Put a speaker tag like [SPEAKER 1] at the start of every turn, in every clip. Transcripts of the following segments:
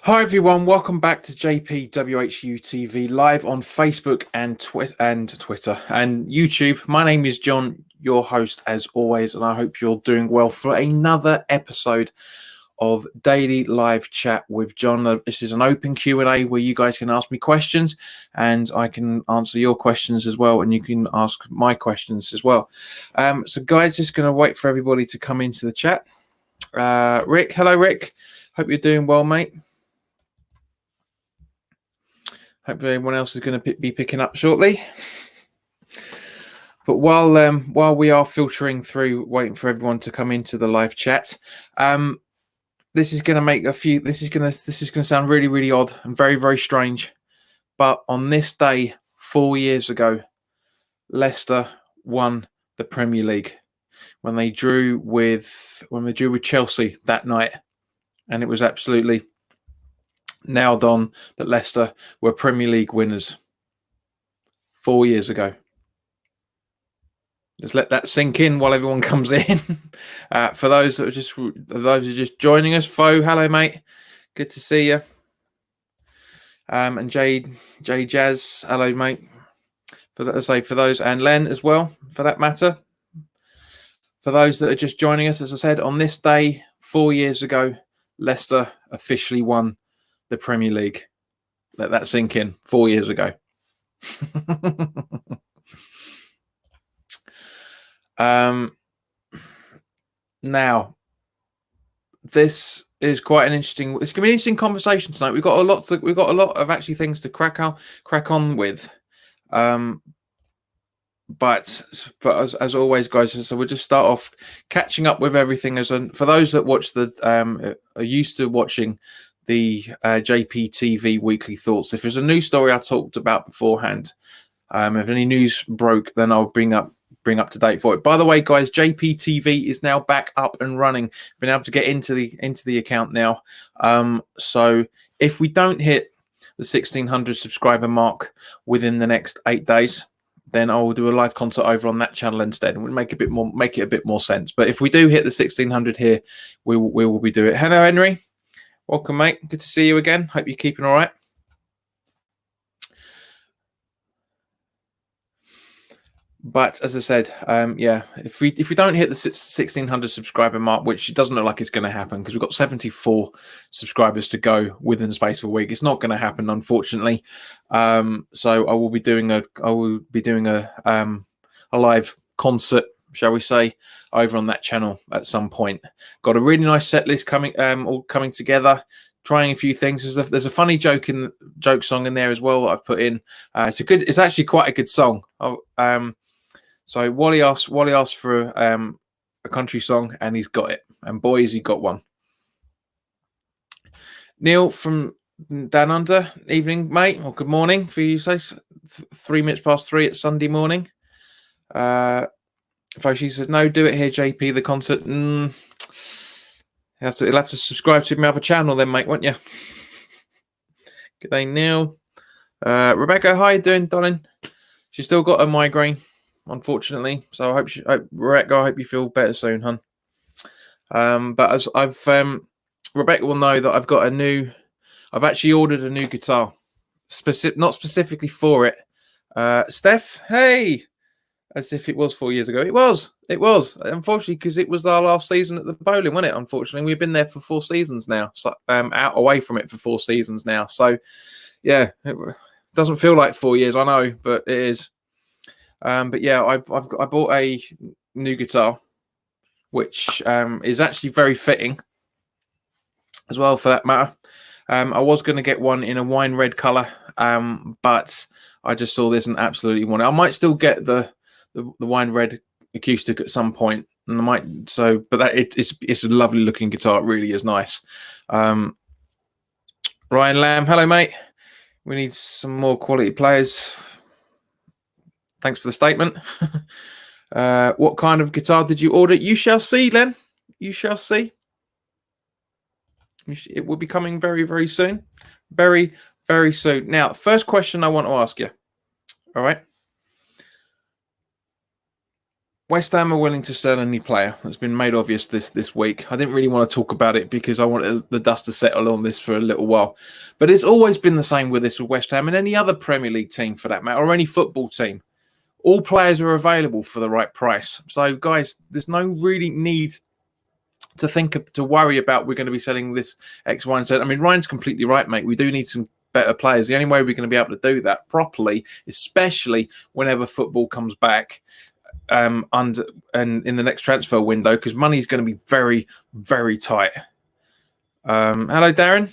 [SPEAKER 1] Hi everyone, welcome back to WHU TV live on Facebook and Twitter and YouTube. My name is John, your host as always, and I hope you're doing well for another episode of Daily Live Chat with John. This is an open Q&A where you guys can ask me questions and I can answer your questions as well, and you can ask my questions as well. So guys, just going to wait for everybody to come into the chat. Rick, hello Rick. Hope you're doing well, mate. Hopefully everyone else is going to be picking up shortly. But while we are filtering through, waiting for everyone to come into the live chat, this is going to make a few. This is going to sound really, really odd and very, very strange. But on this day, 4 years ago, Leicester won the Premier League when they drew with Chelsea that night, and it was absolutely nailed on that Leicester were Premier League winners 4 years ago. Just let that sink in while everyone comes in. For those that are just joining us, Fo, hello mate, good to see you. And J Jazz, hello mate. For those, and Len as well, for that matter. For those that are just joining us, as I said, on this day 4 years ago, Leicester officially won the Premier League. Let that sink in. 4 years ago. Now, this is quite an interesting. It's going to be an interesting conversation tonight. We've got a lot of actually things to crack on with. But as always, guys, so we'll just start off catching up with everything. For those that watch are used to watching the JPTV weekly thoughts. If there's a news story I talked about beforehand, if any news broke, then I'll bring up to date for it. By the way, guys, JPTV is now back up and running. Been able to get into the account now. So if we don't hit the 1,600 subscriber mark within the next 8 days, then I will do a live concert over on that channel instead, and we'll make it a bit more sense. But if we do hit the 1,600 here, we will be doing it. Hello, Henry. Welcome, mate. Good to see you again. Hope you're keeping all right. But as I said, if we don't hit the 1,600 subscriber mark, which it doesn't look like it's going to happen because we've got 74 subscribers to go within the space of a week, it's not going to happen, unfortunately. So I will be doing a live concert, shall we say, over on that channel at some point. Got a really nice set list all coming together. Trying a few things. There's a funny joke song in there as well that I've put in. It's actually quite a good song. So Wally asked for a country song, and he's got it. And boy, has he got one. Neil from Down Under, evening, mate, or good morning for you. Say 3 minutes past 3 at Sunday morning. She says, "No, do it here, JP. The concert. You'll have to subscribe to my other channel, then, mate, won't you?" Good day, Neil. Rebecca, how you doing, darling? She's still got a migraine, unfortunately. So I hope Rebecca, I hope you feel better soon, hun. But as Rebecca will know that I've actually ordered a new guitar, not specifically for it. Steph, hey, as if it was 4 years ago. It was, unfortunately, because it was our last season at the bowling, wasn't it? Unfortunately, we've been there for 4 seasons now, so away from it for 4 seasons now. So yeah, it doesn't feel like 4 years, I know, but it is. But yeah, I bought a new guitar, which is actually very fitting as well, for that matter. I was going to get one in a wine red color, but I just saw this and absolutely want it. I might still get the wine red acoustic at some point, and I might. But it's a lovely looking guitar. It really is nice. Ryan Lamb, hello mate. We need some more quality players. Thanks for the statement. What kind of guitar did you order? You shall see, Len. You shall see. It will be coming very, very soon. Very, very soon. Now, first question I want to ask you. All right. West Ham are willing to sell any player. It's been made obvious this week. I didn't really want to talk about it because I wanted the dust to settle on this for a little while. But it's always been the same with West Ham and any other Premier League team for that matter, or any football team. All players are available for the right price. So, guys, there's no really need to worry about we're going to be selling this X, Y, and Z. I mean, Ryan's completely right, mate. We do need some better players. The only way we're going to be able to do that properly, especially whenever football comes back, and in the next transfer window, because money's going to be very, very tight. Hello, Darren.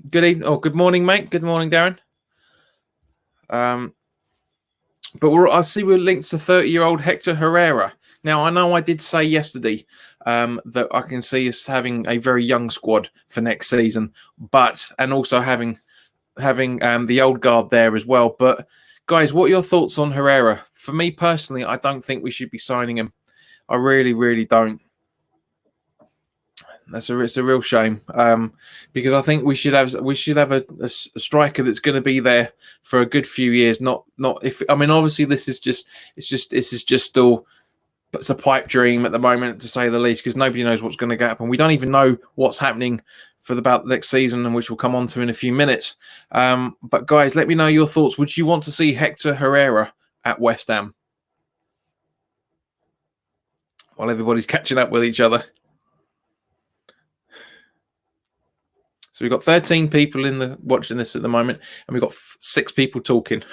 [SPEAKER 1] Good evening or good morning, mate. Good morning, Darren. But I see we're linked to 30-year-old Hector Herrera. Now, I know I did say yesterday that I can see us having a very young squad for next season, and also having the old guard there as well. But guys, what are your thoughts on Herrera? For me personally, I don't think we should be signing him. I really, really don't. It's a real shame because I think we should have a striker that's going to be there for a good few years. Obviously this is just still it's a pipe dream at the moment, to say the least, because nobody knows what's going to happen. We don't even know what's happening for about the next season, and which we'll come on to in a few minutes. But guys, let me know your thoughts. Would you want to see Hector Herrera at West Ham? While everybody's catching up with each other. So we've got 13 people watching this at the moment, and we've got 6 people talking.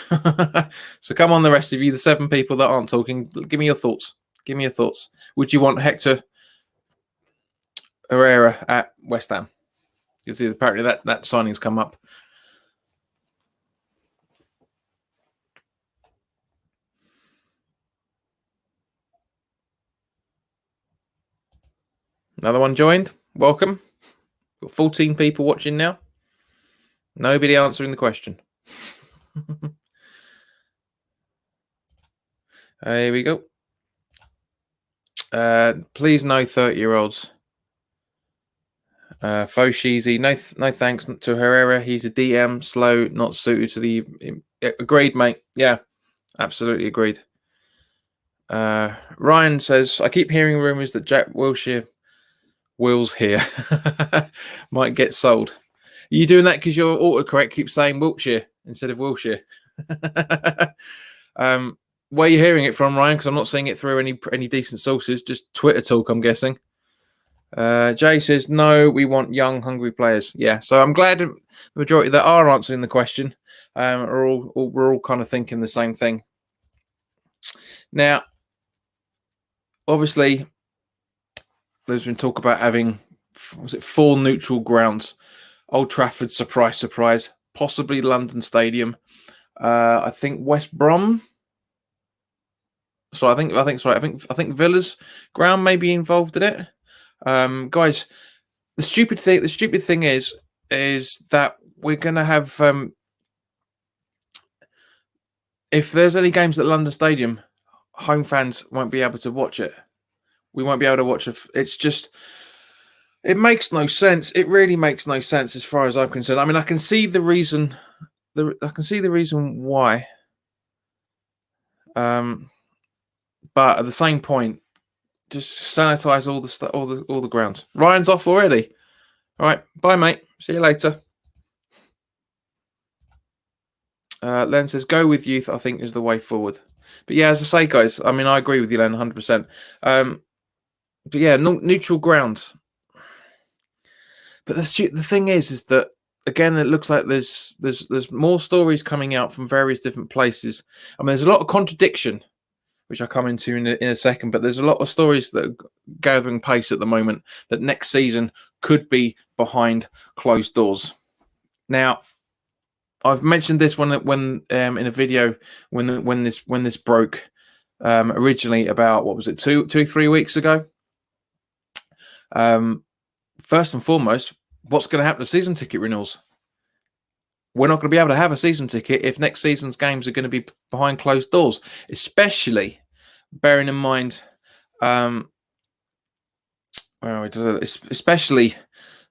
[SPEAKER 1] So come on, the rest of you, the 7 people that aren't talking, give me your thoughts. Give me your thoughts. Would you want Hector Herrera at West Ham? You see, apparently that signing's come up. Another one joined. Welcome. Got 14 people watching now. Nobody answering the question. Here we go. Please, no 30-year-olds. Foshizi, no thanks to Herrera. He's a DM, slow, not suited to the... Agreed, mate. Yeah, absolutely agreed. Ryan says, I keep hearing rumours that Jack Will's here might get sold. Are you doing that because your autocorrect keeps saying Wiltshire instead of Wilshire? Where are you hearing it from, Ryan? Because I'm not seeing it through any decent sources. Just Twitter talk, I'm guessing. Jay says, no, we want young, hungry players. Yeah, so I'm glad the majority that are answering the question we're all kind of thinking the same thing. Now, obviously, there's been talk about having, 4 neutral grounds? Old Trafford, surprise, surprise. Possibly London Stadium. I think West Brom. So I think Villa's ground may be involved in it. Guys, the stupid thing is that we're gonna have if there's any games at London Stadium, home fans won't be able to watch it. We won't be able to watch it. It's just, it makes no sense. It really makes no sense as far as I'm concerned. I mean, I can see the reason. I can see the reason why. But at the same point, just sanitize all the grounds. Ryan's off already. All right, bye, mate. See you later. Len says, go with youth, I think, is the way forward. But yeah, as I say, guys, I mean, I agree with you, Len, 100%. But yeah, neutral grounds. But the thing is that, again, it looks like there's more stories coming out from various different places. I mean, there's a lot of contradiction, which I'll come into in a second, but there's a lot of stories that are gathering pace at the moment that next season could be behind closed doors. Now, I've mentioned this when in a video when this broke originally about, what was it, 3 weeks ago. First and foremost, what's going to happen to season ticket renewals? We're not going to be able to have a season ticket if next season's games are going to be behind closed doors, especially bearing in mind, especially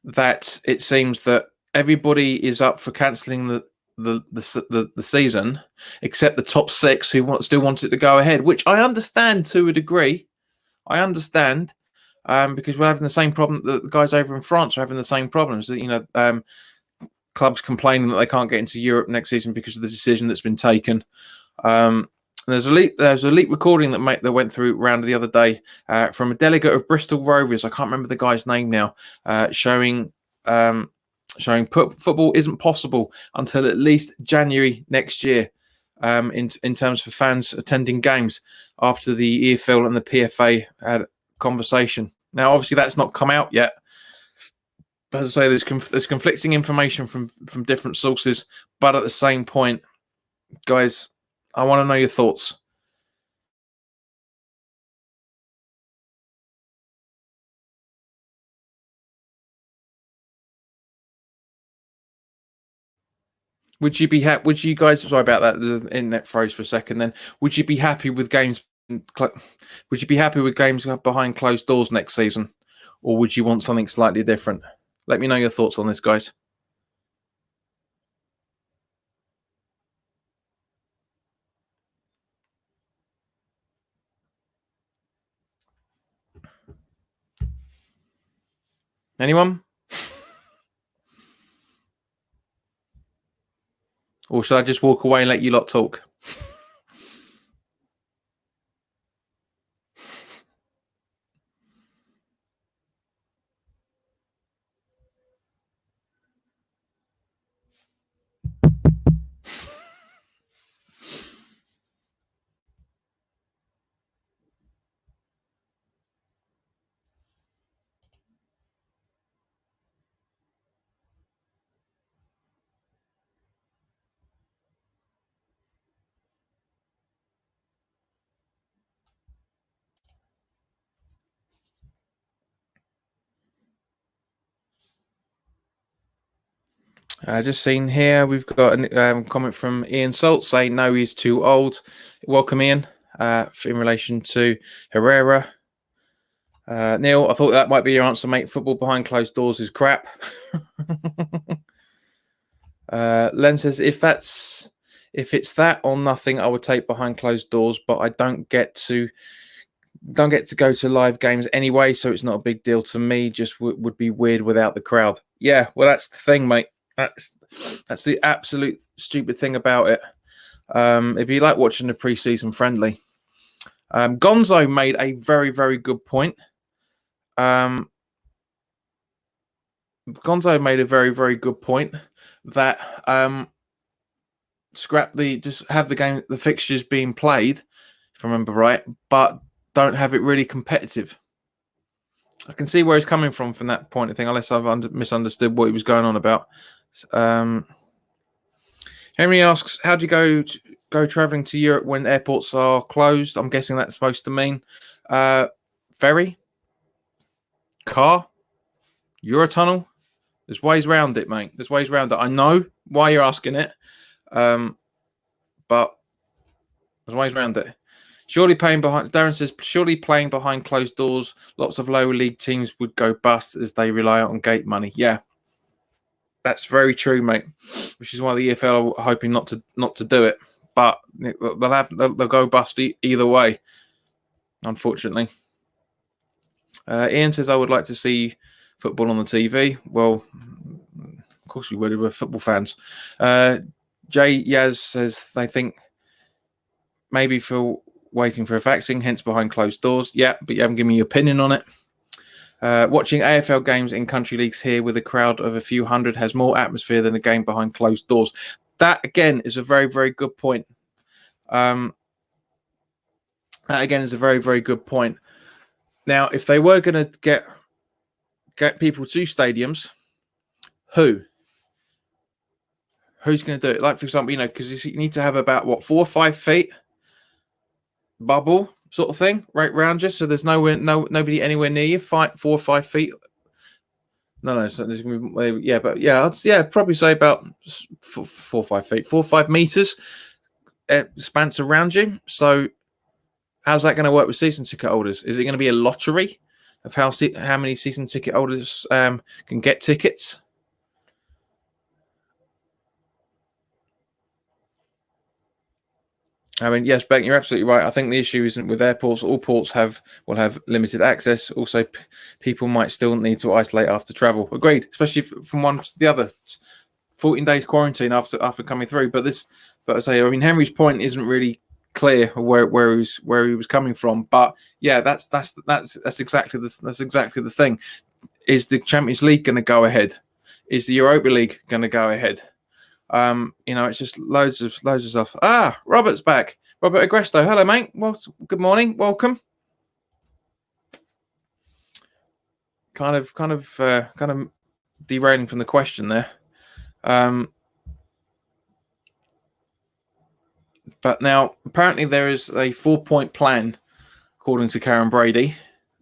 [SPEAKER 1] that it seems that everybody is up for cancelling the season except the top 6 who still want it to go ahead, which I understand to a degree. I understand, because we're having the same problem that the guys over in France are having the same problems. Clubs complaining that they can't get into Europe next season because of the decision that's been taken. There's a leaked recording that went through around the other day from a delegate of Bristol Rovers. I can't remember the guy's name now, showing football isn't possible until at least January next year. In terms for fans attending games after the EFL and the PFA had a conversation. Now, obviously, that's not come out yet. But as I say, there's conflicting information from different sources. But at the same point, guys, I want to know your thoughts. Would you guys? Sorry about that. The internet froze for a second. Then, would you be happy with games? Would you be happy with games behind closed doors next season, or would you want something slightly different? Let me know your thoughts on this, guys. Anyone? Or should I just walk away and let you lot talk? Just seen here, we've got a comment from Ian Salt saying no, he's too old. Welcome, Ian. In relation to Herrera, Neil, I thought that might be your answer, mate. Football behind closed doors is crap. Len says if it's that or nothing, I would take behind closed doors, but I don't get to go to live games anyway, so it's not a big deal to me. Just would be weird without the crowd. Yeah, well, that's the thing, mate. That's the absolute stupid thing about it. It'd be like watching a preseason friendly. Gonzo made a very, very good point. Gonzo made a very, very good point that just have the fixtures being played, if I remember right, but don't have it really competitive. I can see where he's coming from that point of thing, unless I've misunderstood what he was going on about. Henry asks, how do you go traveling to Europe when airports are closed? I'm guessing that's supposed to mean ferry, car, Eurotunnel. There's ways around it, mate. There's ways around it. I know why you're asking it, but there's ways around it. Darren says, surely playing behind closed doors, lots of lower league teams would go bust as they rely on gate money. Yeah, that's very true, mate. Which is why the EFL are hoping not to do it, but they'll go bust either way, unfortunately. Ian says, I would like to see football on the TV. Well, of course we would. We're football fans. Jay Yaz says they think maybe for waiting for a vaccine, hence behind closed doors. Yeah, but you haven't given me your opinion on it. Watching AFL games in country leagues here with a crowd of a few hundred has more atmosphere than a game behind closed doors. That, again, is a very, very good point. That, again, is a very, very good point. Now, if they were going to get people to stadiums, who's going to do it? Like, for example, because you need to have about, 4 or 5 feet bubble sort of thing right around you, so there's nobody anywhere near you. 4 or 5 feet. No. So there's gonna be, I'd probably say about 4 or 5 feet, 4 or 5 meters spans around you. So how's that going to work with season ticket holders? Is it going to be a lottery of how many season ticket holders can get tickets? I mean, yes, Beck, you're absolutely right. I think the issue isn't with airports. All ports will have limited access. Also, people might still need to isolate after travel. Agreed, especially from one to the other. 14 days quarantine after coming through. But I say, I mean, Henry's point isn't really clear where he was coming from. But yeah, that's exactly the thing. Is the Champions League going to go ahead? Is the Europa League going to go ahead? It's just loads of stuff. Robert's back. Robert Agresto. Hello, mate. Well, good morning. Welcome. Kind of derailing from the question there. But now apparently there is a 4-point plan, according to Karen Brady,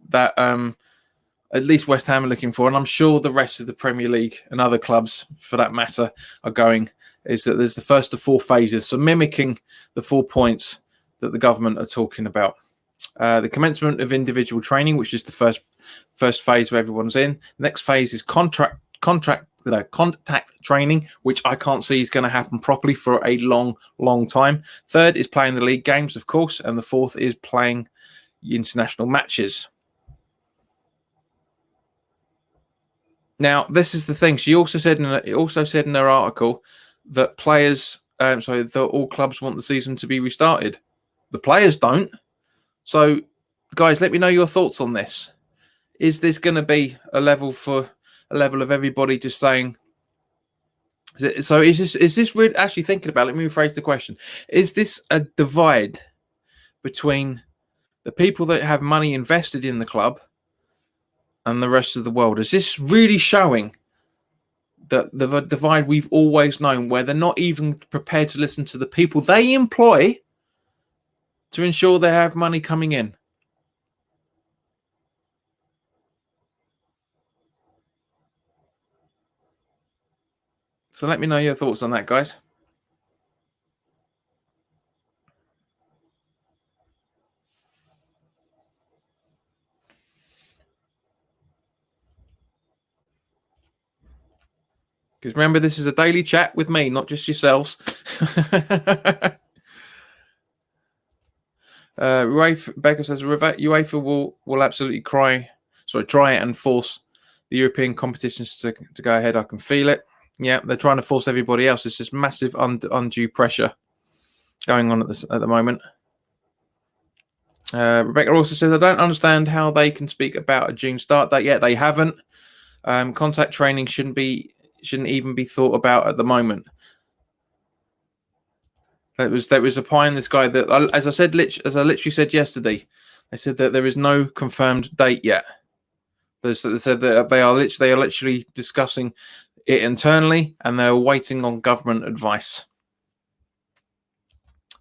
[SPEAKER 1] that at least West Ham are looking for, and I'm sure the rest of the Premier League and other clubs, for that matter, are going. Is that there's the first of 4 phases, so mimicking the 4 points that the government are talking about. The commencement of individual training, which is the first phase where everyone's in. The next phase is contact training, which I can't see is going to happen properly for a long time. Third is playing the league games, of course, and the fourth is playing international matches. Now, this is the thing. She also said in her article that players, that all clubs want the season to be restarted. The players don't. So, guys, let me know your thoughts on this. Is this going to be a level of everybody just saying? So, is this really actually thinking about it? Let me rephrase the question: is this a divide between the people that have money invested in the club and the rest of the world? Is this really showing that the divide we've always known, where they're not even prepared to listen to the people they employ to ensure they have money coming in? So let me know your thoughts on that, guys. Because remember, this is a daily chat with me, not just yourselves. Becca says UEFA will absolutely try and force the European competitions to go ahead. I can feel it. Yeah, they're trying to force everybody else. It's just massive undue pressure going on at the moment. Rebecca also says, I don't understand how they can speak about a June start date yet. They haven't. Contact training shouldn't even be thought about at the moment. There was a pie in the sky that, as I literally said yesterday, they said that there is no confirmed date yet. They said that they are literally discussing it internally, and they're waiting on government advice.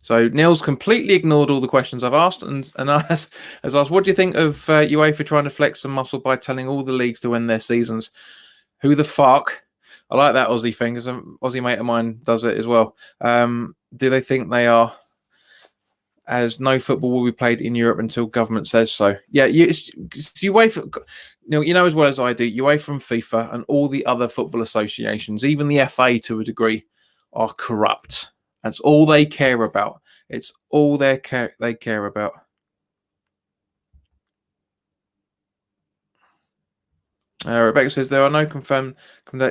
[SPEAKER 1] So Neil's completely ignored all the questions I've asked, and has asked, what do you think of UEFA trying to flex some muscle by telling all the leagues to end their seasons? Who the fuck? I like that Aussie thing, because an Aussie mate of mine does it as well. Do they think they are, as no football will be played in Europe until government says so? Yeah, it's UEFA. You know as well as I do, UEFA and FIFA and all the other football associations, even the FA to a degree, are corrupt. That's all they care about. It's all they care about. Rebecca says there are no confirmed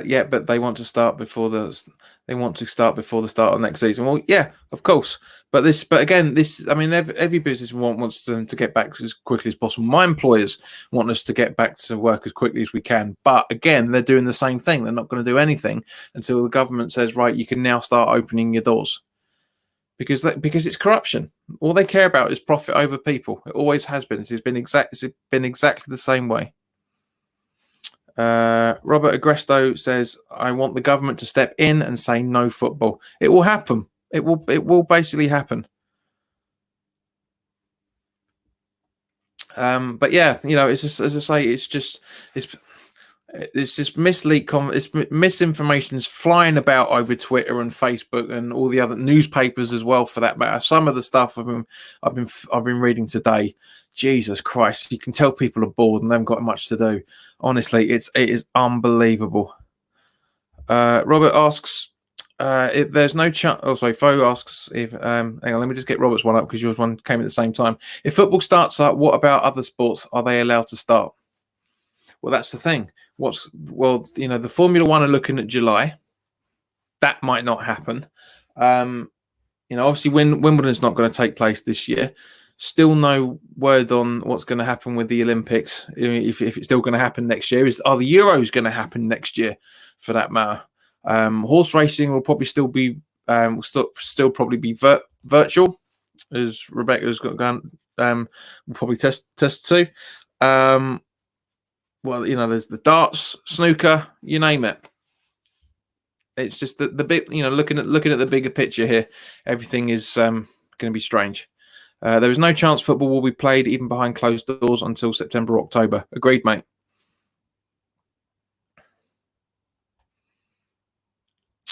[SPEAKER 1] yet, but they want to start before the start of next season. Well, yeah, of course. But again, I mean, every business wants them to get back as quickly as possible. My employers want us to get back to work as quickly as we can. But again, they're doing the same thing. They're not going to do anything until the government says, right, you can now start opening your doors. Because it's corruption. All they care about is profit over people. It always has been. It's been exactly the same way. Robert Agresto says, I want the government to step in and say no football. It will happen. It will basically happen. But yeah, it's just, as I say, it's just misinformation is flying about over Twitter and Facebook and all the other newspapers as well, for that matter. Some of the stuff I've been reading today, Jesus Christ, you can tell people are bored and they haven't got much to do. Honestly, it is unbelievable. Robert asks, There's no chance. Oh, sorry. Fo asks if. Hang on, let me just get Robert's one up because yours one came at the same time. If football starts up, what about other sports? Are they allowed to start? Well, that's the thing. The Formula One are looking at July. That might not happen. Obviously, Wimbledon's not going to take place this year. Still no word on what's going to happen with the Olympics. If it's still going to happen next year, are the Euros going to happen next year, for that matter? Horse racing will probably still be probably be virtual, as Rebecca's got going. We'll probably test too. There's the darts, snooker, you name it. It's just the big, looking at the bigger picture here, everything is going to be strange. There is no chance football will be played even behind closed doors until September, October. Agreed, mate.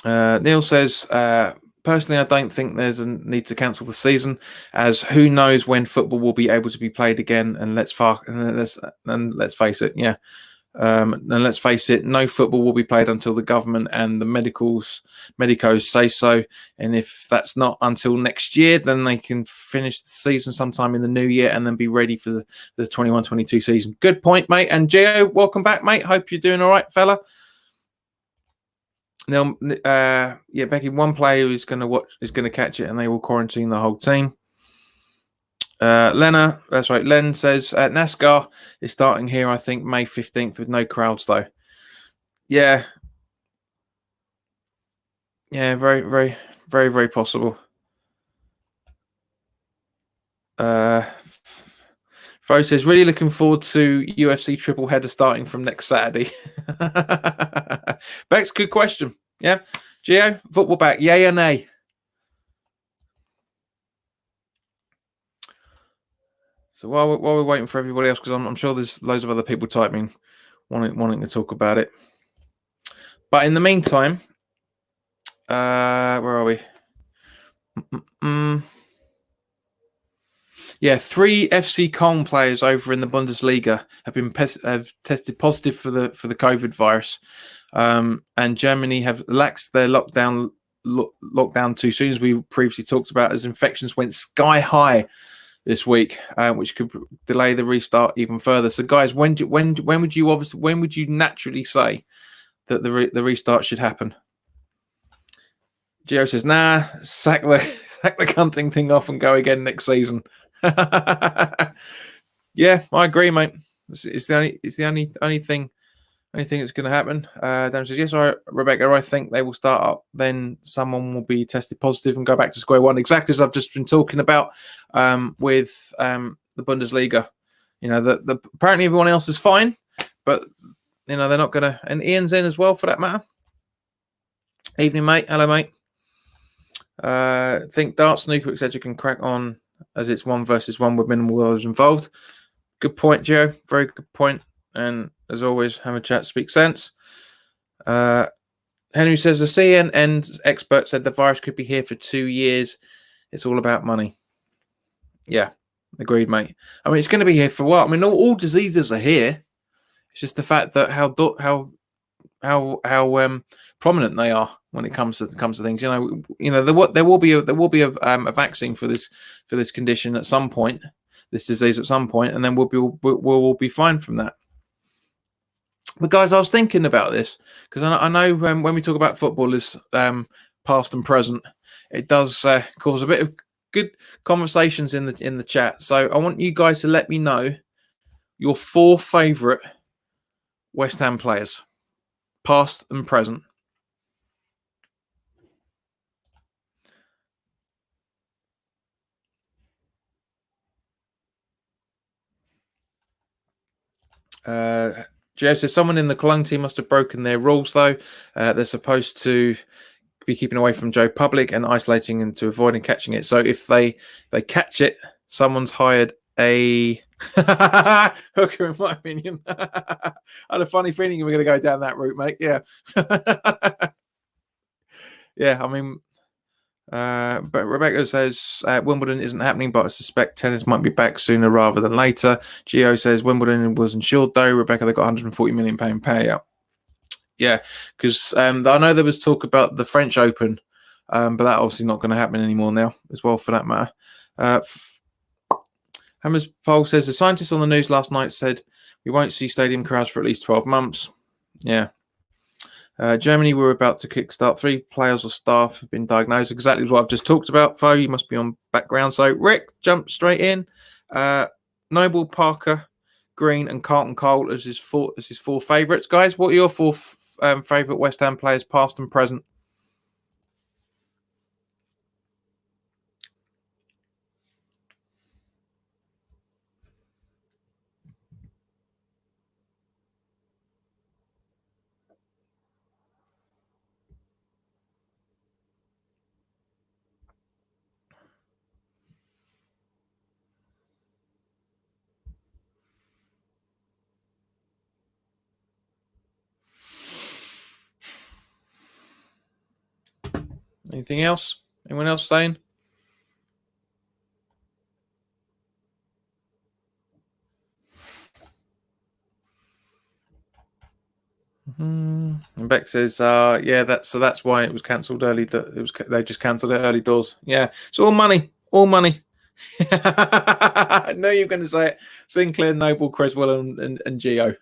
[SPEAKER 1] Neil says, personally, I don't think there's a need to cancel the season, as who knows when football will be able to be played again. And let's face it, yeah. And let's face it, no football will be played until the government and the medicos say so. And if that's not until next year, then they can finish the season sometime in the new year and then be ready for the 21-22 season. Good point, mate. And Gio, welcome back, mate. Hope you're doing all right, fella. Now, Becky, one player is going to catch it, and they will quarantine the whole team. Lena, that's right. Len says NASCAR is starting here, I think, May 15th with no crowds, though. Yeah. Yeah, very, very, very, very possible. Fo says, really looking forward to UFC triple header starting from next Saturday. Bex, good question. Yeah. Gio, football back, yay or nay? So while we're waiting for everybody else, because I'm sure there's loads of other people typing, wanting to talk about it. But in the meantime, where are we? Yeah, 3 FC Köln players over in the Bundesliga have tested positive for the COVID virus, and Germany have laxed their lockdown too soon, as we previously talked about, as infections went sky high this week, which could delay the restart even further. So, guys, when would you naturally say that the restart should happen? Gio says, "Nah, sack the cunting thing off and go again next season." Yeah, I agree, mate. It's the only thing that's going to happen. Dan says, "Yes, Rebecca, I think they will start up. Then someone will be tested positive and go back to square one." Exactly as I've just been talking about with the Bundesliga. Apparently everyone else is fine, but they're not going to. And Ian's in as well, for that matter. Evening, mate. Hello, mate. Think darts, snooker, etc. can crack on as it's 1 versus 1 with minimal others involved. Good point, Joe. Very good point. And as always, have a chat, speak sense. Henry says the CNN expert said the virus could be here for 2 years. It's all about money. Yeah, agreed, mate. I mean, it's going to be here for a while. I mean, all diseases are here. It's just the fact that how prominent they are when it comes to things. There will be a vaccine for this condition at some point, this disease at some point, and then we'll be fine from that. But guys, I was thinking about this because I know when we talk about footballers, past and present, it does cause a bit of good conversations in the chat. So I want you guys to let me know your 4 favourite West Ham players, past and present. Joe says someone in the Cologne team must have broken their rules, though. They're supposed to be keeping away from Joe Public and isolating and to avoiding catching it. So if they catch it, someone's hired a hooker, in my opinion. I had a funny feeling we were going to go down that route, mate. Yeah. Yeah, I mean, but Rebecca says Wimbledon isn't happening, but I suspect tennis might be back sooner rather than later. Gio says Wimbledon was insured, though. Rebecca, they got £140 million payout. Yeah, because I know there was talk about the French Open, but that obviously not going to happen anymore now as well, for that matter. Hammer's poll says the scientists on the news last night said we won't see stadium crowds for at least 12 months. Yeah. Germany were about to kickstart. 3 players or staff have been diagnosed. Exactly what I've just talked about. Fo, you must be on background. So Rick jumped straight in. Noble, Parker, Green, and Carlton Cole as his 4 favourites. Guys, what are your 4 favourite West Ham players, past and present? Anything else? Anyone else saying? And Beck says, yeah, that's why it was cancelled early. They just cancelled it early doors. Yeah, it's all money, all money. I know you're going to say it. Sinclair, Noble, Creswell, and Gio.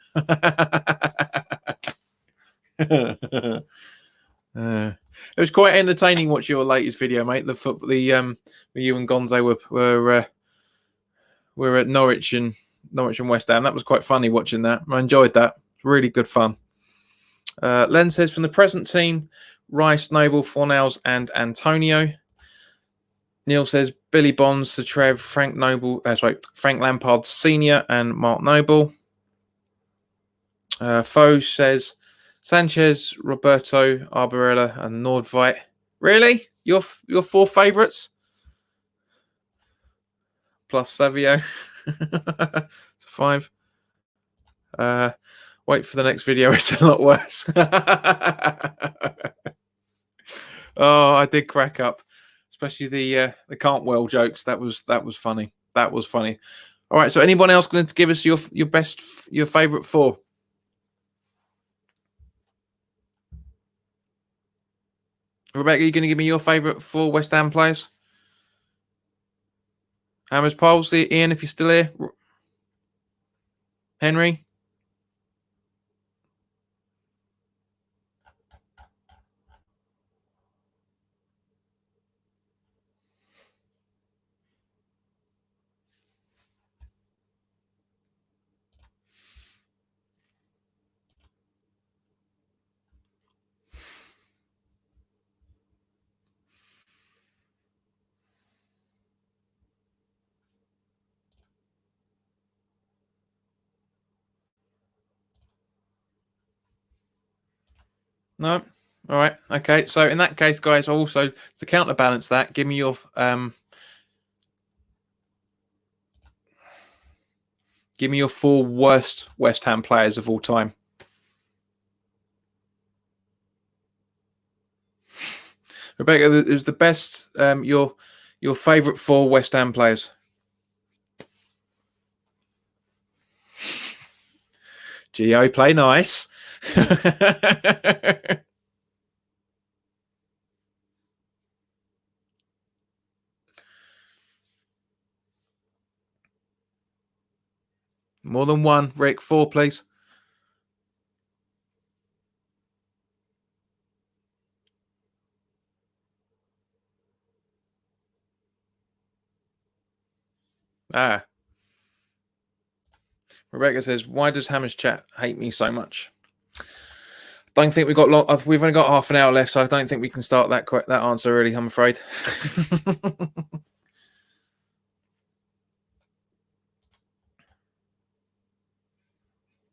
[SPEAKER 1] It was quite entertaining watching your latest video, mate. Where you and Gonzo were at Norwich and West Ham. That was quite funny watching that. I enjoyed that. Really good fun. Len says from the present team, Rice, Noble, Fornals, and Antonio. Neil says Billy Bonds, Sir Trev, Frank Lampard Senior, and Mark Noble. Foe says Sanchez, Roberto, Arbarella, and Nordveit. Really? Your 4 favourites? Plus Savio. 5. Wait for the next video. It's a lot worse. Oh, I did crack up, especially the Cantwell jokes. That was funny. That was funny. All right. So, anyone else going to give us your favourite 4? Rebecca, are you going to give me your favourite 4 West Ham players? Hammers polls. Ian, if you're still here. Henry. No. All right. Okay. So in that case, guys, also to counterbalance that, give me your 4 worst West Ham players of all time. Rebecca, it was the best. Your favourite 4 West Ham players. Gio, play nice. More than 1, Rick. 4, please. Rebecca says, "Why does Hammers Chat hate me so much?" Don't think we've got long. We've only got half an hour left, so I don't think we can start that answer early. I'm afraid.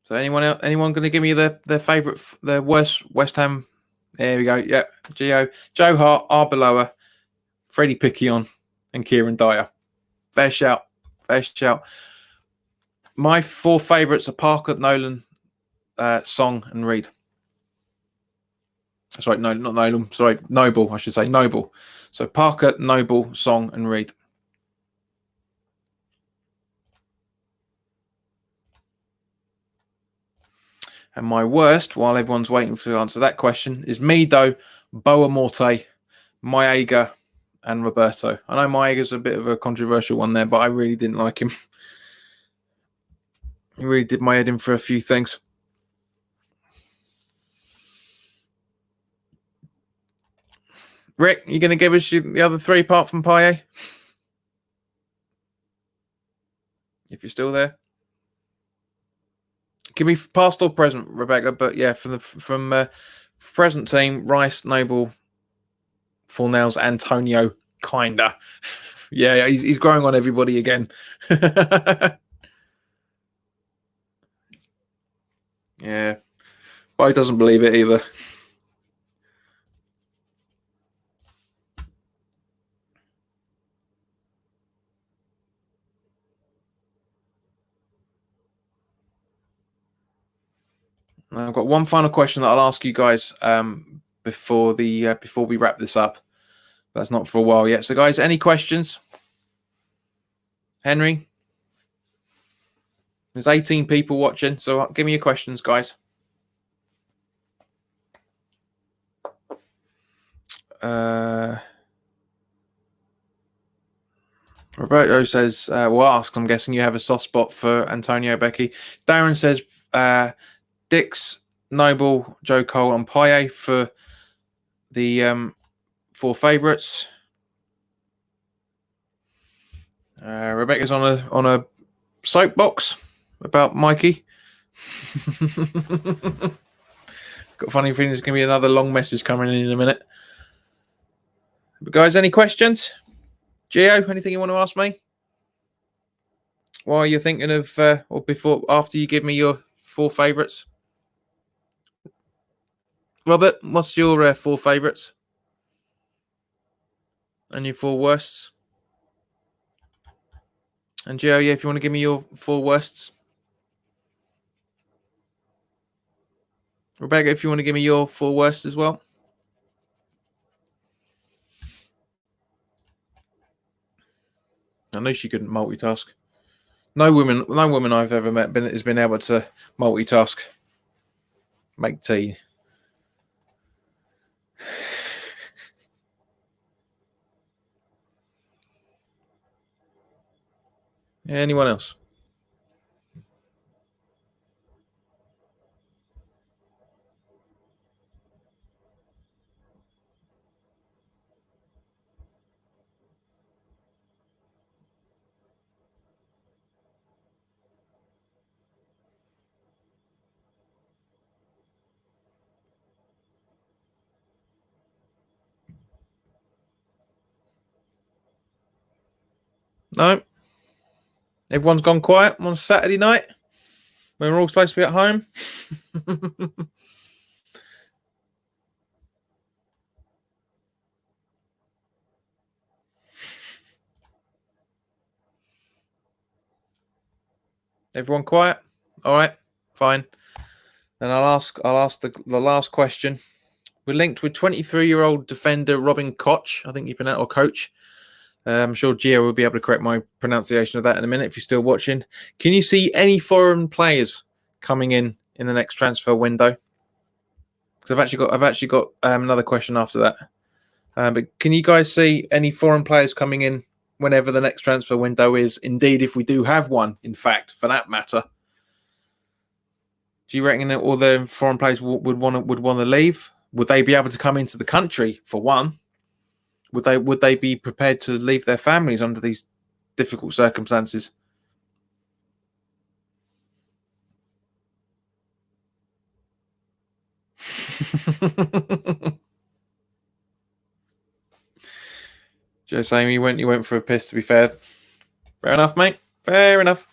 [SPEAKER 1] So anyone going to give me their favourite, their worst West Ham? There we go. Yeah, Gio, Joe Hart, Arbeloa, Freddie Picquion, and Kieran Dyer. Fair shout. Fair shout. My 4 favourites are Parker, Nolan, Song, and Reed. Sorry, no, not Nolan. Sorry, Noble. I should say Noble. So Parker, Noble, Song, and Reed. And my worst, while everyone's waiting to answer that question, is Mido, Boa Morte, Maega, and Roberto. I know Maega's a bit of a controversial one there, but I really didn't like him. He really did my head in for a few things. Rick, you going to give us the other three apart from Paye? If you're still there. Give me past or present, Rebecca, but yeah, from present team, Rice, Noble, Full Nails, Antonio, kinda. Yeah, he's growing on everybody again. Yeah, Bo doesn't believe it either. I've got one final question that I'll ask you guys before we wrap this up. That's not for a while yet. So, guys, any questions? Henry? There's 18 people watching, so give me your questions, guys. Roberto says, well, asked, I'm guessing you have a soft spot for Antonio Becky. Darren says, Dix, Noble, Joe Cole, and Paye for the 4 favourites. Rebecca's on a soapbox about Mikey. Got a funny feeling there's going to be another long message coming in a minute. But guys, any questions? Gio, anything you want to ask me? While you're thinking of, after you give me your 4 favourites? Robert, what's your 4 favourites? And your 4 worsts? And Gio, yeah, if you want to give me your 4 worsts. Rebecca, if you want to give me your 4 worsts as well. I knew she couldn't multitask. No woman I've ever met has been able to multitask. Make tea. Anyone else? No. Everyone's gone quiet on Saturday night when we're all supposed to be at home. Everyone quiet? All right, fine. Then I'll ask the last question. We're linked with 23-year-old defender Robin Koch. I think you pronounce or Coach. I'm sure Gio will be able to correct my pronunciation of that in a minute if you're still watching. Can you see any foreign players coming in the next transfer window? Because I've actually got another question after that. But can you guys see any foreign players coming in whenever the next transfer window is? Indeed, if we do have one, in fact, for that matter. Do you reckon that all the foreign players would want to leave? Would they be able to come into the country for one? Would they be prepared to leave their families under these difficult circumstances? Just saying you went for a piss, to be fair. Fair enough, mate. Fair enough.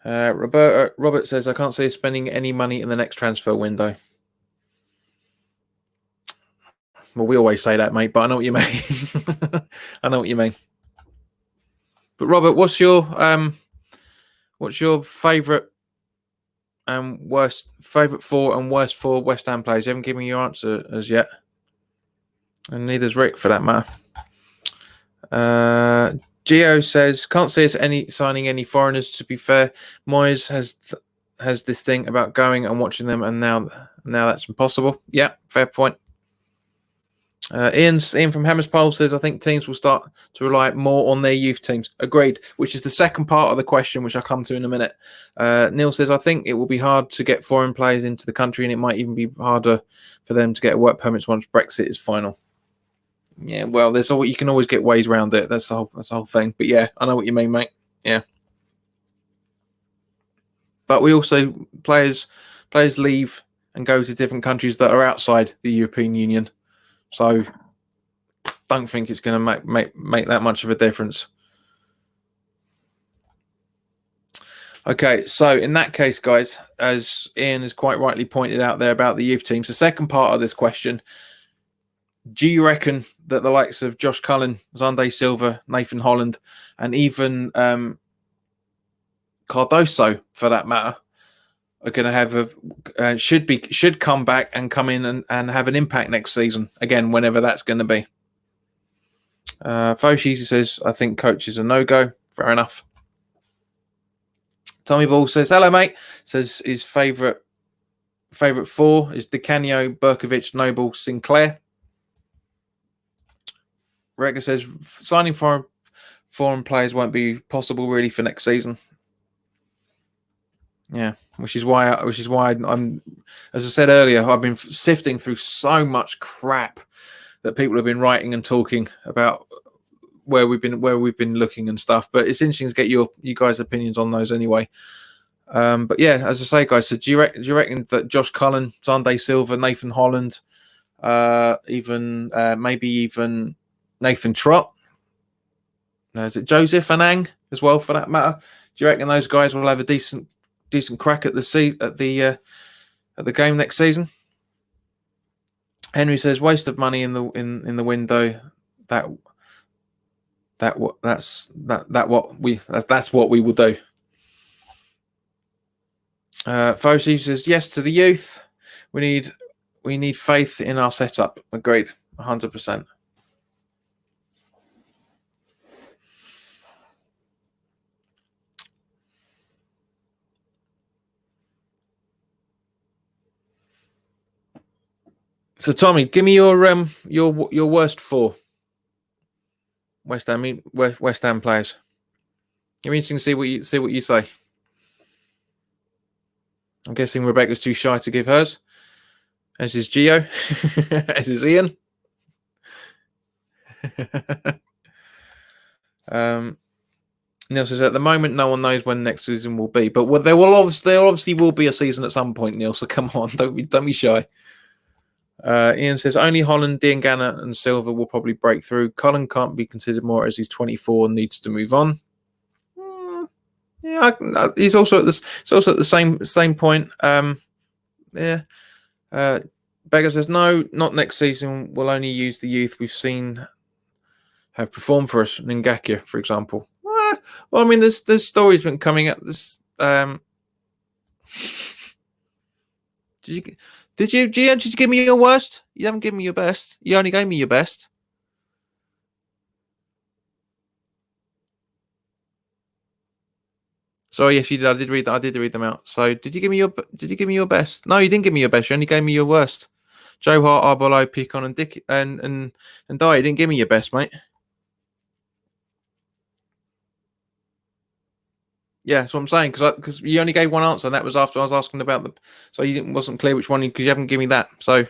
[SPEAKER 1] Robert says, I can't see us spending any money in the next transfer window. Well, we always say that, mate, but I know what you mean. I know what you mean. But Robert, what's your favourite and worst favourite four and worst four West Ham players? You haven't given me your answer as yet, and neither's Rick for that matter. Geo says can't see us signing any foreigners. To be fair, Moyes has this thing about going and watching them, and now that's impossible. Yeah, fair point. Ian from Hammerspole says I think teams will start to rely more on their youth teams. Agreed, which is the second part of the question, which I'll come to in a minute. Neil says I think it will be hard to get foreign players into the country, and it might even be harder for them to get work permits once Brexit is final. Yeah, well, you can always get ways around it. That's the whole thing. But yeah, I know what you mean, mate. Yeah, but we also players leave and go to different countries that are outside the European Union. So don't think it's going to make that much of a difference. Okay, so in that case, guys, as Ian has quite rightly pointed out there about the youth teams, the second part of this question, do you reckon that the likes of Josh Cullen, Zande Silva, Nathan Holland, and even Cardoso, for that matter, are going to have should come back and come in and have an impact next season again, whenever that's going to be? Foshi says I think coach is a no-go. Fair enough. Tommy Ball says hello, mate. Says his favourite four is Di Canio, Berkovic, Noble, Sinclair. Rega says signing foreign players won't be possible really for next season. Yeah, which is why I'm, as I said earlier, I've been sifting through so much crap that people have been writing and talking about where we've been looking and stuff. But it's interesting to get you guys' opinions on those anyway. But yeah, as I say, guys, so do you reckon that Josh Cullen, Zande Silva, Nathan Holland, maybe even Nathan Trott? Is it Joseph Anang as well, for that matter? Do you reckon those guys will have a decent crack at the game next season? Henry says waste of money in the window. That's what we will do. Foshi says yes to the youth. We need faith in our setup. Agreed, 100%. So Tommy, give me your worst four West Ham players. It'll be interesting to see what you say. I'm guessing Rebecca's too shy to give hers. As is Gio. As is Ian. Neil says at the moment no one knows when next season will be, but there obviously will be a season at some point, Neil. So come on, don't be shy. Ian says only Holland, Diangana, and Silva will probably break through. Cullen can't be considered more as he's 24 and needs to move on. Yeah, he's also at the same point. Yeah. Beggar says no, not next season. We'll only use the youth we've seen have performed for us. Ngakia, for example. Well, I mean, there's stories been coming up. This Did you give me your worst? You haven't given me your best. You only gave me your best. Sorry, yes, you did. I did read them out. So, did you give me your best? No, you didn't give me your best. You only gave me your worst. Joe Hart, Arbolo, Picon, and Dick and Dye. You didn't give me your best, mate. Yeah, that's what I'm saying. Because you only gave one answer, and that was after I was asking about the. So wasn't clear which one because you haven't given me that. So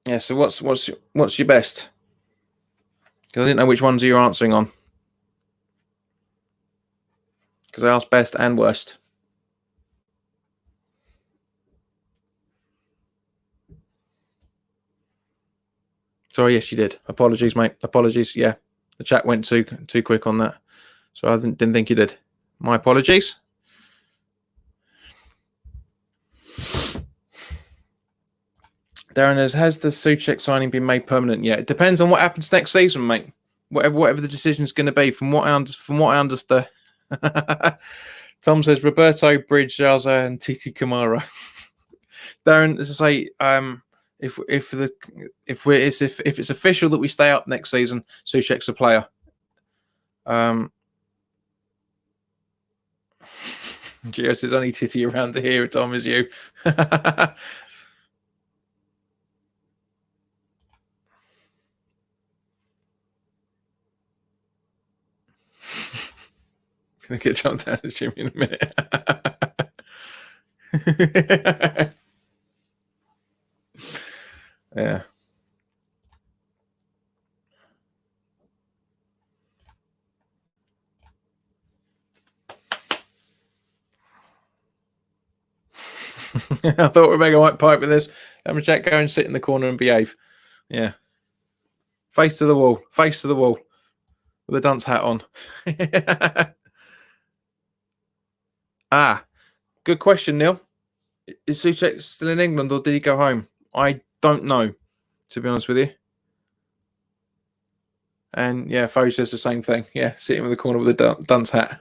[SPEAKER 1] yeah. So what's your best? Because I didn't know which ones you're answering on. Because I asked best and worst. Sorry, yes, you did. Apologies, mate. Apologies. Yeah, the chat went too quick on that, so I didn't think you did. My apologies. Darren has the Souček signing been made permanent yet? It depends on what happens next season, mate. Whatever the decision is going to be. From what I understand, Tom says Roberto, Bridge, Zaza, and Titi Kamara. Darren, as I say, if it's official that we stay up next season, Souček's a player. Gio says only Titi around here. Tom is you. Gonna get jumped out of Jimmy in a minute. Yeah. I thought Rebecca might pipe with this. Jack, go and sit in the corner and behave. Yeah. Face to the wall. Face to the wall. With a dunce hat on. Good question, Neil. Is Souček still in England or did he go home? I don't know, to be honest with you. And yeah, Foe says the same thing. Yeah, sitting in the corner with a dunce hat.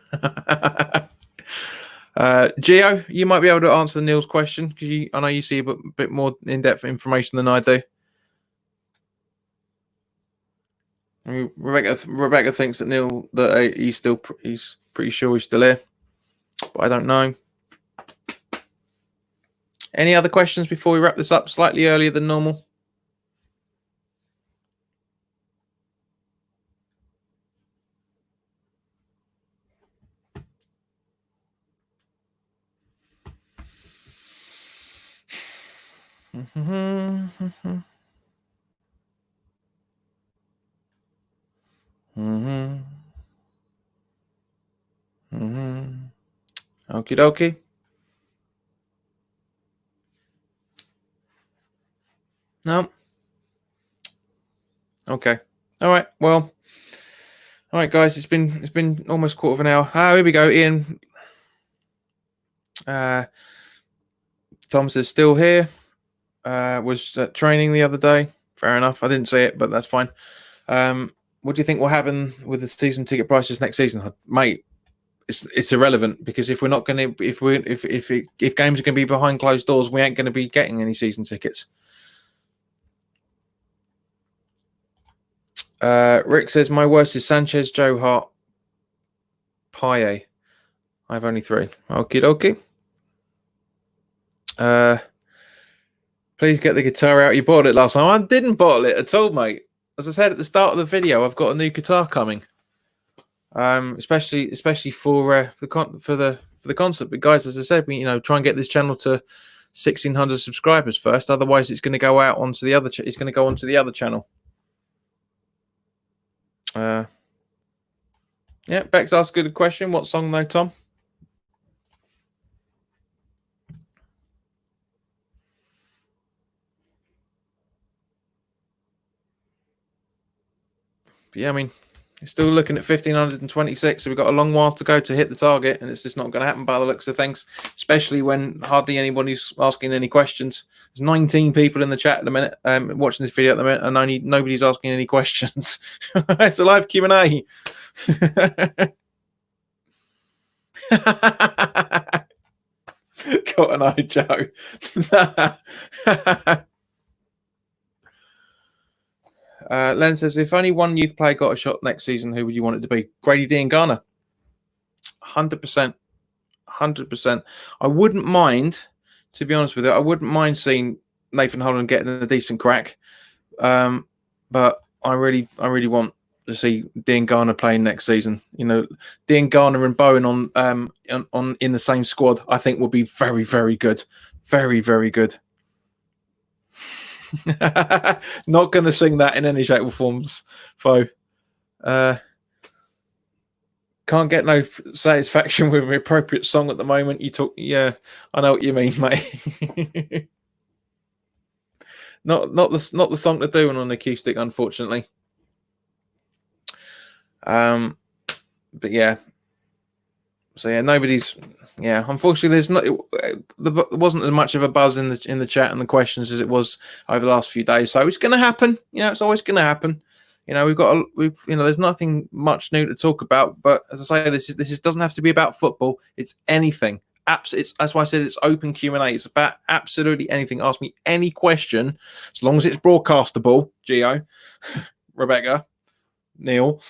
[SPEAKER 1] Gio, you might be able to answer Neil's question because I know you see a bit more in-depth information than I do. I mean, Rebecca thinks that he's pretty sure he's still here, but I don't know. Any other questions before we wrap this up slightly earlier than normal? Okie dokie. No. Okay. All right. Well. All right, guys. It's been almost a quarter of an hour. Here we go. Ian. Tom says still here. Was training the other day. Fair enough. I didn't see it, but that's fine. What do you think will happen with the season ticket prices next season, mate? It's irrelevant because if we're not going to if games are going to be behind closed doors, we ain't going to be getting any season tickets. Rick says my worst is Sanchez, Joe Hart, Paye. I have only 3. Okie dokie. Please get the guitar out. You bought it last time. I didn't bottle it at all, mate. As I said at the start of the video, I've got a new guitar coming. Especially for the concert. But guys, as I said, try and get this channel to 1,600 subscribers first. Otherwise, it's going to go out onto the other. It's going to go onto the other channel. Yeah, Bex asked a good question. What song though, Tom? But yeah, I mean, it's still looking at 1,526, so we've got a long while to go to hit the target, and it's just not going to happen by the looks of things, especially when hardly anybody's asking any questions. There's 19 people in the chat at the minute watching this video at the minute, and nobody's asking any questions. It's a live Q&A. Got an eye, Joe. Len says, if only one youth player got a shot next season, who would you want it to be? Grady Dean Garner. 100%. 100%. I wouldn't mind, to be honest with you, I wouldn't mind seeing Nathan Holland getting a decent crack. But I really want to see Dean Garner playing next season. Dean Garner and Bowen on in the same squad, I think will be very, very good. Very, very good. Not going to sing that in any shape or forms, Fo. Can't get no satisfaction with an appropriate song at the moment. Yeah, I know what you mean, mate. not the song to do on an acoustic, unfortunately. But yeah. So yeah, nobody's Yeah, unfortunately, there wasn't as much of a buzz in the chat and the questions as it was over the last few days. So it's going to happen. It's always going to happen. There's nothing much new to talk about. But as I say, this doesn't have to be about football. It's anything. That's why I said it's open Q&A. It's about absolutely anything. Ask me any question, as long as it's broadcastable. Gio, Rebecca, Neil,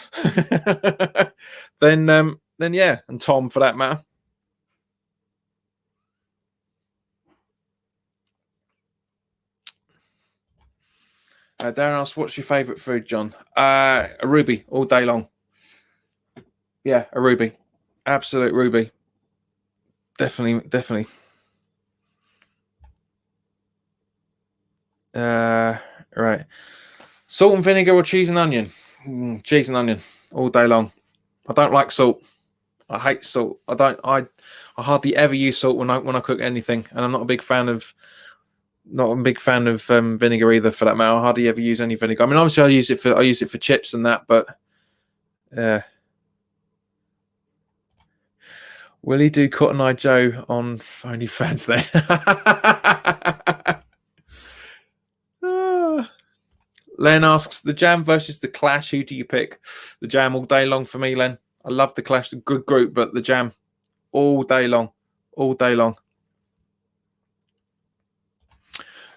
[SPEAKER 1] then yeah, and Tom for that matter. Darren asks, what's your favourite food, John? A ruby all day long. Yeah, a ruby. Absolute ruby. Definitely. Right. Salt and vinegar or cheese and onion? Cheese and onion all day long. I don't like salt. I hate salt. I hardly ever use salt when I cook anything, and I'm not a big fan of vinegar either, for that matter. I hardly ever use any vinegar. I mean, obviously I use it for chips and that, but will he do Cotton Eye Joe on OnlyFans then? Len asks, the Jam versus the Clash, who do you pick? The Jam all day long for me, Len. I love the Clash, a good group, but the Jam all day long. All day long.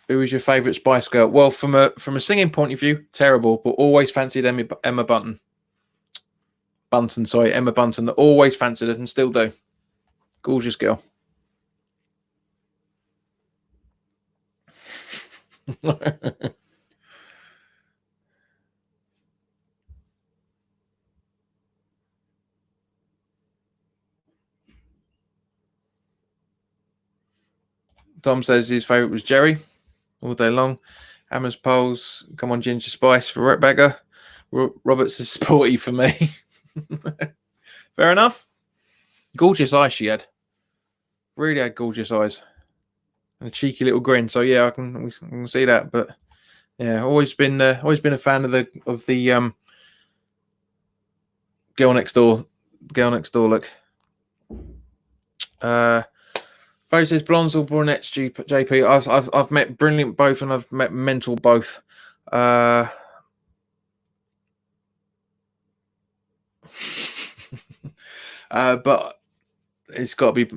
[SPEAKER 1] Who is your favourite Spice Girl? Well, from a singing point of view, terrible, but always fancied Emma Bunton. Emma Bunton. Always fancied it and still do. Gorgeous girl. Tom says his favourite was Jerry all day long. Hammers Poles, come on, Ginger Spice for Rebecca. Roberts is sporty for me. Fair enough. Gorgeous eyes she had. Really had gorgeous eyes. And a cheeky little grin. So yeah, I can see that. But yeah, always been a fan of the girl next door look. Faye says blondes or brunettes, JP. I've met brilliant both, and I've met mental both. But it's got to be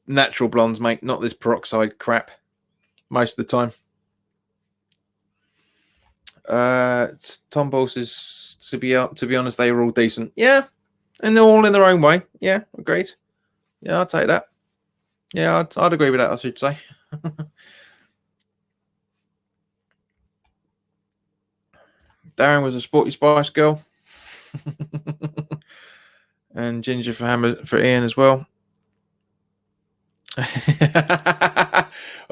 [SPEAKER 1] natural blondes, mate, not this peroxide crap most of the time. Tom Ball says, to be honest, they were all decent. Yeah, and they're all in their own way. Yeah, agreed. Yeah, I'll take that. Yeah, I'd agree with that, I should say. Darren was a sporty Spice Girl. And Ginger for Ian as well. All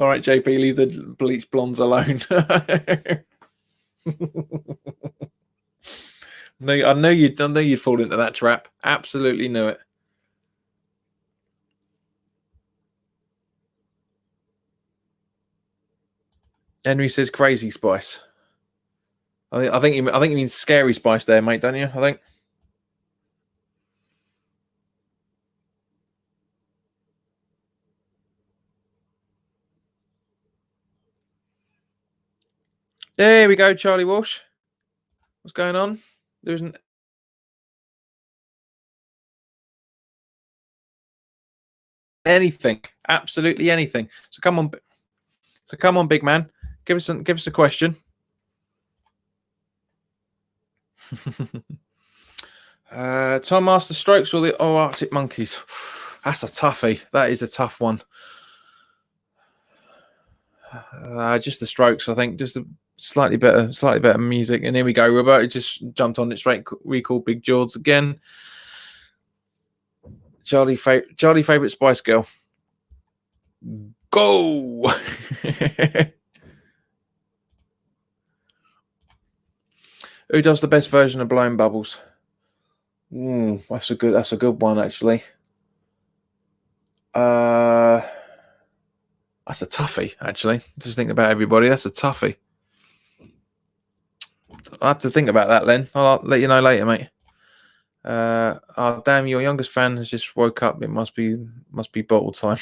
[SPEAKER 1] right, JP, leave the bleach blondes alone. I know you'd fall into that trap. Absolutely knew it. Henry says crazy Spice. I think he means scary Spice there, mate, don't you? I think. There we go, Charlie Walsh. What's going on? There isn't anything, absolutely anything. So come on, big man. Give us a question. Tom asked the Strokes or the Arctic Monkeys. That's a toughie. That is a tough one. Just the Strokes, I think. Just a slightly better music. And here we go. Roberto just jumped on it straight. Recall Big George again. Charlie favorite Spice Girl. Go. Who does the best version of Blowing Bubbles? That's a good one, actually. That's a toughie, actually. Just thinking about everybody, that's a toughie. I'll have to think about that, Len. I'll let you know later, mate. Oh damn! Your youngest fan has just woke up. It must be bottle time.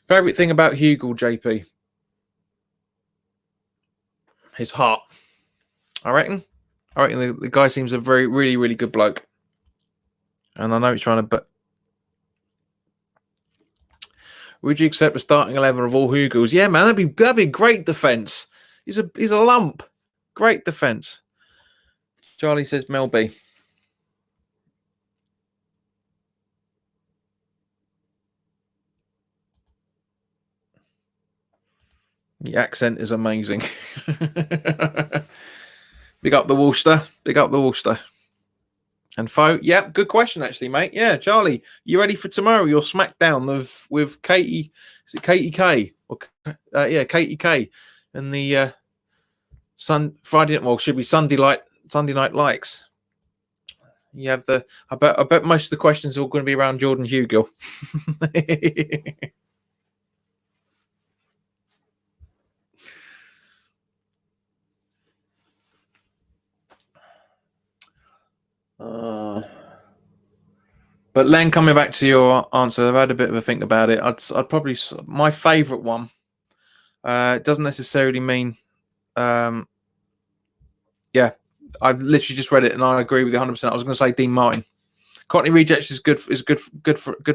[SPEAKER 1] Favorite thing about Hugel, JP? His heart. I reckon the guy seems a really good bloke, and I know he's trying to. But would you accept a starting 11 of all Hugels? Yeah, man, that'd be great defense. He's a lump. Great defense. Charlie says Mel B. The accent is amazing. Big up the Worcester. Big up the Worcester. And Fo, yeah, good question actually, mate. Yeah, Charlie, you ready for tomorrow? Your SmackDown with Katie. Is it Katie K? Or yeah, Katie K. And the Friday. Well, should be Sunday Night Likes. You have the. I bet most of the questions are all going to be around Jordan Hugel. But Len, coming back to your answer, I've had a bit of a think about it. I'd probably, my favourite one. It doesn't necessarily mean, yeah. I've literally just read it and I agree with you 100%. I was going to say Dean Martin. Cockney Rejects is good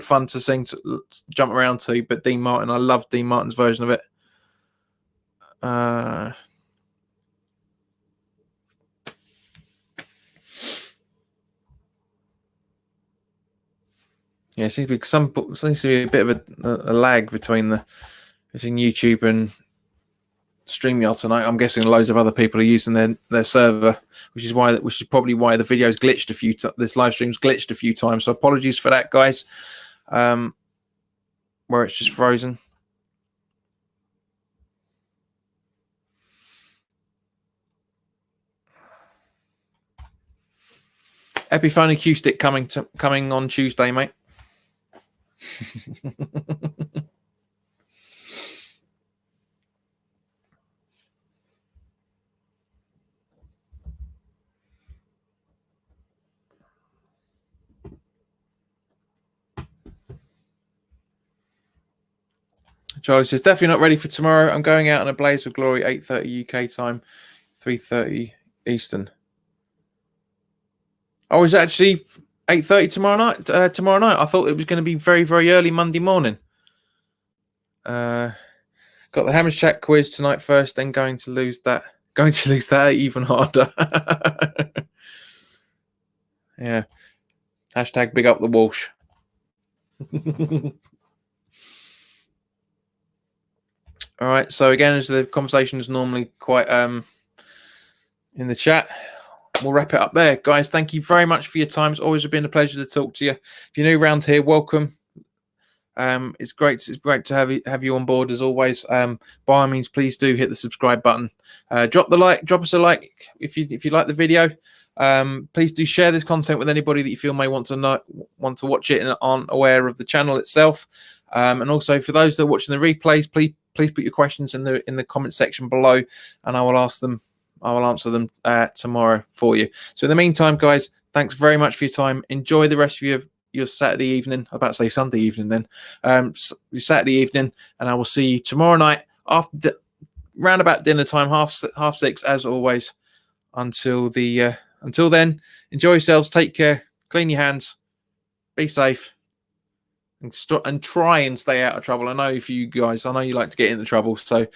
[SPEAKER 1] fun to sing, to jump around to. But Dean Martin, I love Dean Martin's version of it. Yeah, seems to be a bit of a lag between YouTube and StreamYard tonight. I'm guessing loads of other people are using their server, which is probably why the video's glitched this live stream's glitched a few times. So apologies for that, guys. Where it's just frozen. Epiphone acoustic coming on Tuesday, mate. Charlie says, definitely not ready for tomorrow. I'm going out in a blaze of glory, 8:30 UK time, 3:30 Eastern. Oh, is it actually 8:30 tomorrow night? I thought it was going to be very, very early Monday morning. Got the Hammers Chat quiz tonight first, then going to lose that even harder. Yeah. Hashtag big up the Walsh. All right. So again, as the conversation is normally quite in the chat, we'll wrap it up there, guys. Thank you very much for your time. It's always been a pleasure to talk to you. If you're new around here, welcome. It's great to have you on board as always. By all means, please do hit the subscribe button. Drop us a like if you like the video. Please do share this content with anybody that you feel may want to watch it and aren't aware of the channel itself. And also for those that are watching the replays, please put your questions in the comment section below, and I will answer them tomorrow for you. So in the meantime, guys, thanks very much for your time. Enjoy the rest of your Saturday evening. I'm about to say Sunday evening then. Your Saturday evening, and I will see you tomorrow night after round about dinner time, half six as always. Until then, enjoy yourselves. Take care. Clean your hands. Be safe. And try and stay out of trouble. I know you like to get into trouble, so